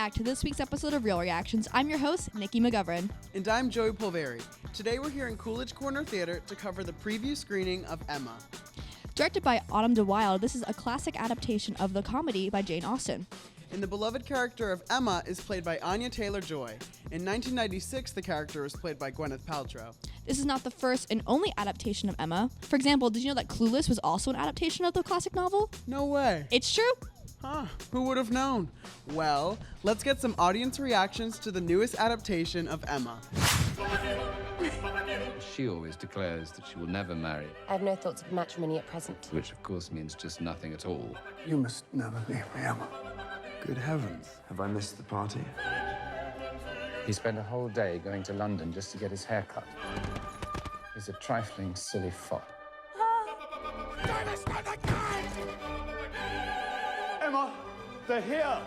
back to this week's episode of Real Reactions. I'm your host, Nikki McGovern. And I'm Joey Pulveri. Today we're here in Coolidge Corner Theater to cover the preview screening of Emma. Directed by Autumn de Wilde, this is a classic adaptation of the comedy by Jane Austen. And the beloved character of Emma is played by Anya Taylor-Joy. In 1996, the character was played by Gwyneth Paltrow. This is not the first and only adaptation of Emma. For example, did you know that Clueless was also an adaptation of the classic novel? No way. It's true. Huh, who would have known? Well, let's get some audience reactions to the newest adaptation of Emma. She always declares that she will never marry, I have no thoughts of matrimony at present. which of course means just nothing at all. You must never leave me, Emma. Good heavens, have I missed the party? He spent a whole day going to London just to get his hair cut. He's a trifling, silly fop. Emma, they're here!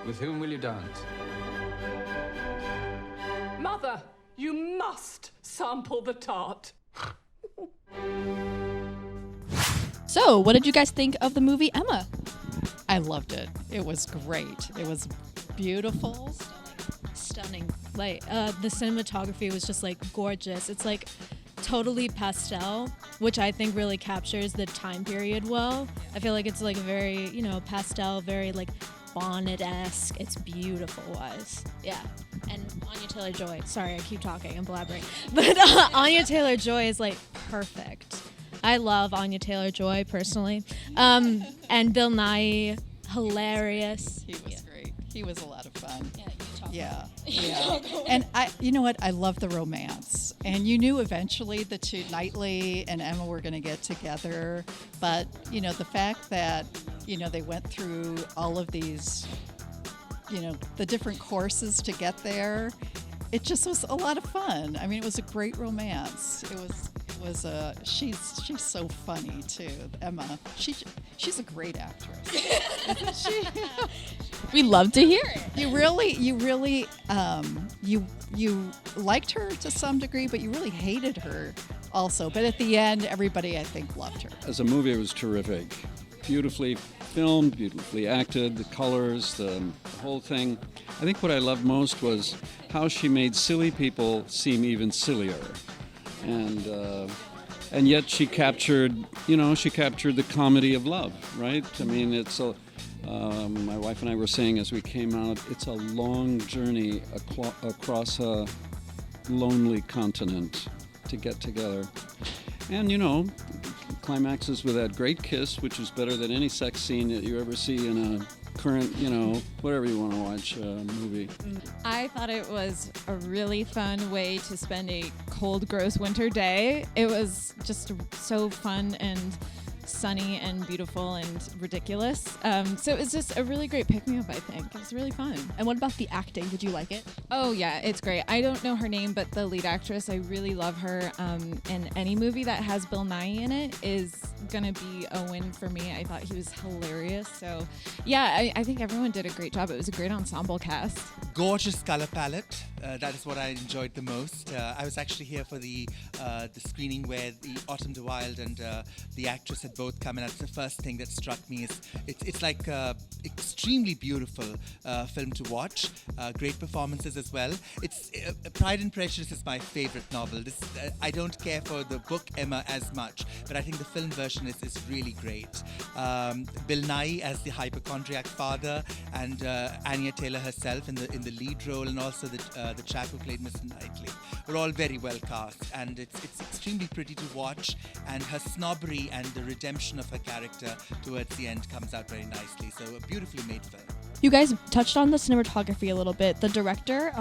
With whom will you dance? Mother, you must sample the tart. So, what did you guys think of the movie Emma? I loved it. It was great. It was beautiful. Stunning. Like the cinematography was just like gorgeous. It's like totally pastel, which I think really captures the time period well. I feel like it's like very, pastel, very like Bonnet-esque. It's beautiful wise. Yeah. And Anya Taylor-Joy. Sorry, I keep talking and blabbering. But Anya Taylor-Joy is like perfect. I love Anya Taylor-Joy personally. And Bill Nighy, hilarious. He was great. He was a lot of fun. Yeah, you talk. Yeah. And you know what? I love the romance. And you knew eventually the two, Knightley and Emma, were going to get together. But, the fact that, they went through all of these, the different courses to get there, it just was a lot of fun. I mean, it was a great romance. She's so funny too, Emma. She's a great actress. Isn't she? We love to hear it. You really you liked her to some degree, but you really hated her also. But at the end, everybody I think loved her. As a movie, it was terrific. Beautifully filmed, beautifully acted, the colors, the whole thing. I think what I loved most was how she made silly people seem even sillier. And yet she captured the comedy of love, right? I mean, my wife and I were saying as we came out, it's a long journey across a lonely continent to get together. And, climaxes with that great kiss, which is better than any sex scene that you ever see in a current, whatever you want to watch movie. I thought it was a really fun way to spend a cold, gross winter day. It was just so fun and sunny and beautiful and ridiculous. So it was just a really great pick-me-up, I think. It was really fun. And what about the acting? Did you like it? Oh, yeah, it's great. I don't know her name, but the lead actress, I really love her. And any movie that has Bill Nighy in it is going to be a win for me. I thought he was hilarious. So, yeah, I think everyone did a great job. It was a great ensemble cast. Gorgeous color palette. That is what I enjoyed the most. I was actually here for the screening where the Autumn de Wilde and the actress had both come, and that's the first thing that struck me. Is it's like extremely beautiful film to watch. Great performances as well. It's Pride and Prejudice is my favorite novel. I don't care for the book Emma as much, but I think the film version is really great. Bill Nighy as the hypochondriac father, and Anya Taylor herself in the lead role, and also the chap who played Mr. Knightley, were all very well cast, and it's extremely pretty to watch, and her snobbery and the redemption of her character towards the end comes out very nicely. So a beautifully made film. You guys touched on the cinematography a little bit. The director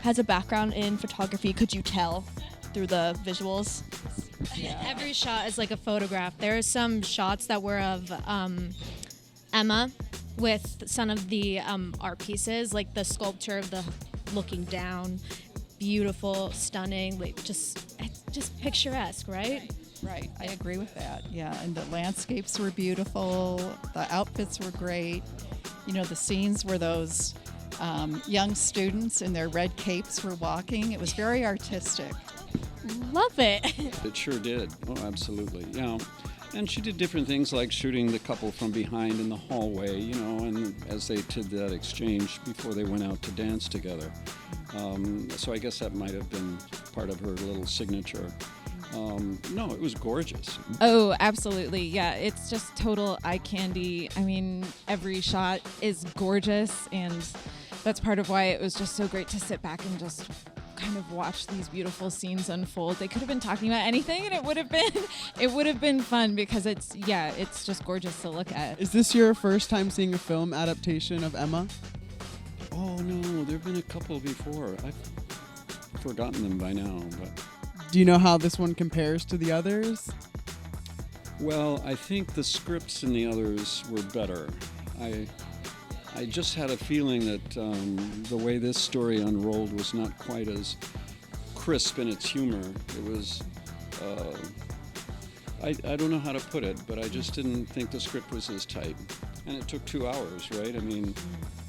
has a background in photography. Could you tell through the visuals? Yeah. Every shot is like a photograph. There are some shots that were of Emma with some of the art pieces, like the sculpture of the looking down, beautiful, stunning, like just picturesque, right? Right, I agree with that. Yeah, and the landscapes were beautiful. The outfits were great. The scenes where those young students in their red capes were walking. It was very artistic. Love it. It sure did. Oh, absolutely. And she did different things like shooting the couple from behind in the hallway, you know, and as they did that exchange before they went out to dance together. So I guess that might have been part of her little signature. No, it was gorgeous. Oh, absolutely. Yeah, it's just total eye candy. I mean, every shot is gorgeous, and that's part of why it was just so great to sit back and just kind of watch these beautiful scenes unfold. They could have been talking about anything and it would have been fun because it's just gorgeous to look at. Is this your first time seeing a film adaptation of Emma? Oh no, there've been a couple before. I've forgotten them by now, but Do you know how this one compares to the others? well, I think the scripts in the others were better. I just had a feeling that the way this story unrolled was not quite as crisp in its humor. It was, I don't know how to put it, but I just didn't think the script was as tight. And it took 2 hours, right? I mean,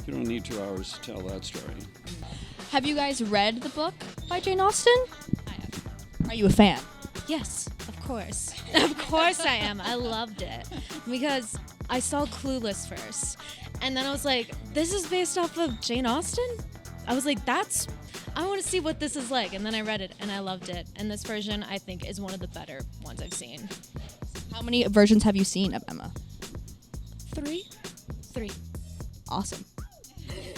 you don't need 2 hours to tell that story. Have you guys read the book by Jane Austen? Are you a fan? Yes, of course. Of course I am. I loved it because I saw Clueless first. And then I was like, this is based off of Jane Austen? I was like, I want to see what this is like. And then I read it and I loved it. And this version, I think, is one of the better ones I've seen. How many versions have you seen of Emma? 3. Awesome.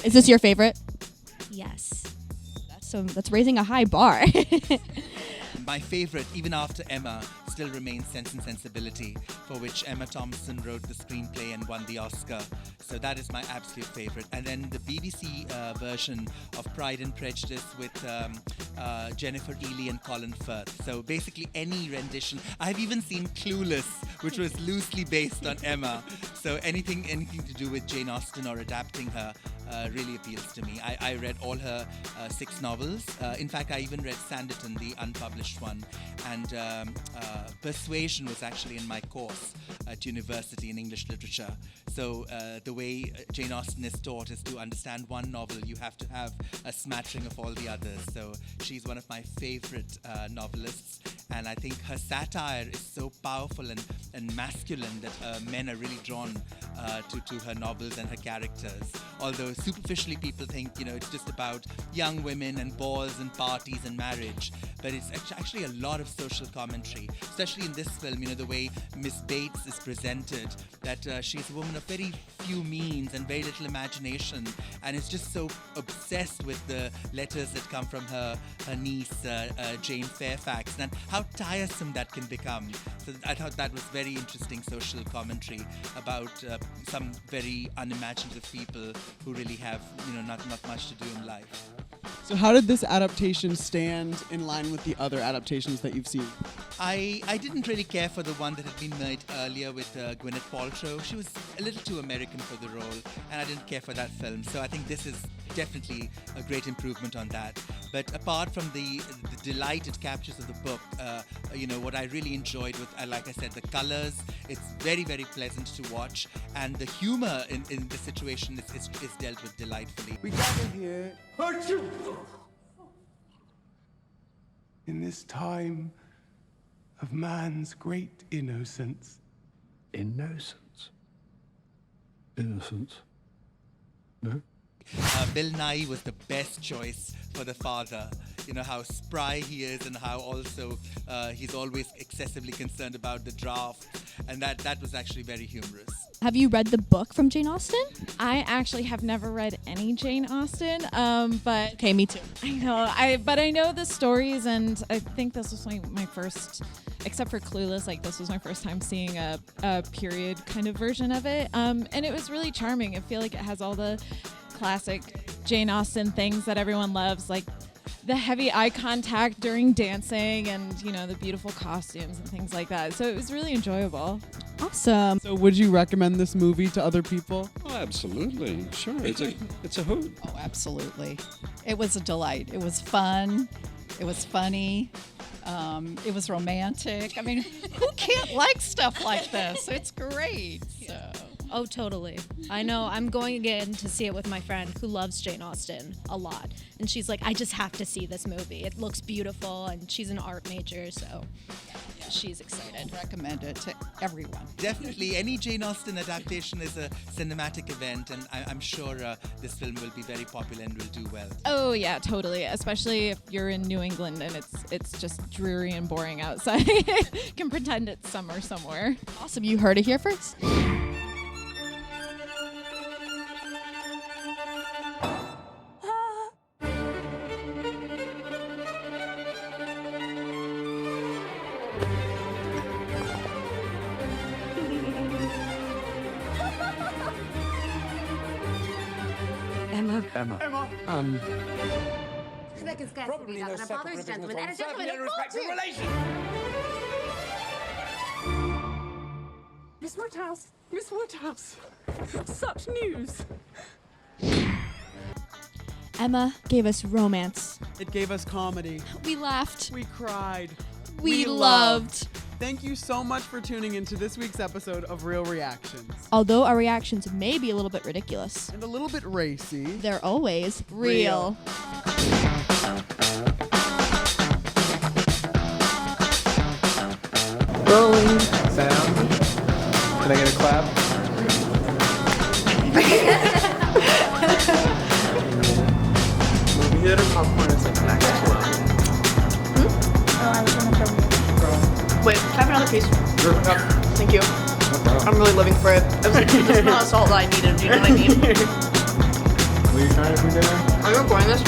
Is this your favorite? Yes. That's raising a high bar. My favorite, even after Emma, still remains Sense and Sensibility, for which Emma Thompson wrote the screenplay and won the Oscar. So that is my absolute favorite. And then the BBC version of Pride and Prejudice with Jennifer Ely and Colin Firth. So basically any rendition. I've even seen Clueless, which was loosely based on Emma. So anything to do with Jane Austen or adapting her really appeals to me. I read all her 6 novels. In fact, I even read Sanditon, the unpublished one. And Persuasion was actually in my course at university in English literature. So the way Jane Austen is taught is to understand one novel, you have to have a smattering of all the others. So she's one of my favorite novelists. And I think her satire is so powerful and masculine that men are really drawn to her novels and her characters. Although superficially people think, it's just about young women and balls and parties and marriage. But it's actually a lot of social commentary, especially in this film, the way Miss Bates is presented, that she's a woman of very few means and very little imagination, and is just so obsessed with the letters that come from her niece, Jane Fairfax, and how tiresome that can become. So I thought that was very interesting social commentary about some very unimaginative people who really have, not much to do in life. So how did this adaptation stand in line with the other adaptations that you've seen? I didn't really care for the one that had been made earlier with Gwyneth Paltrow. She was a little too American for the role, and I didn't care for that film. So I think this is definitely a great improvement on that. But apart from the delight it captures of the book, what I really enjoyed with, like I said, the colors. It's very, very pleasant to watch, and the humor in the situation is dealt with delightfully. We gather here in this time of man's great innocence. Innocence? Innocence? No? Bill Nighy was the best choice for the father. How spry he is and how also he's always excessively concerned about the draft. And that was actually very humorous. Have you read the book from Jane Austen? I actually have never read any Jane Austen, but Okay, me too. I know. But I know the stories, and I think this was my first, except for Clueless, this was my first time seeing a period kind of version of it. And it was really charming. I feel like it has all the classic Jane Austen things that everyone loves, like the heavy eye contact during dancing and, the beautiful costumes and things like that. So it was really enjoyable. Awesome. So would you recommend this movie to other people? Oh, absolutely. Sure. It's a hoot. Oh, absolutely. It was a delight. It was fun. It was funny. It was romantic. I mean, who can't like stuff like this? It's great. So. Oh, totally. I know. I'm going again to see it with my friend who loves Jane Austen a lot. And she's like, I just have to see this movie. It looks beautiful, and she's an art major, so. she's excited. Recommend it to everyone. Definitely, any Jane Austen adaptation is a cinematic event, and I'm sure this film will be very popular and will do well. Oh yeah, totally. Especially if you're in New England and it's just dreary and boring outside. Can pretend it's summer somewhere. Awesome, you heard it here first. Emma. Probably no separate gentleman and a gentleman of fortune. Miss Woodhouse! Miss Woodhouse! Such news! Emma gave us romance. It gave us comedy. We laughed. We cried. We loved. Thank you so much for tuning into this week's episode of Real Reactions. Although our reactions may be a little bit ridiculous, And a little bit racy. they're always real. Rolling sound. Can I get a clap? Movie theater popcorn is like next to Wait, can I have another piece? Thank you. I'm really living for it. It's not a salt that I needed. Do you know what I mean? What are you trying to do there? Are you recording this?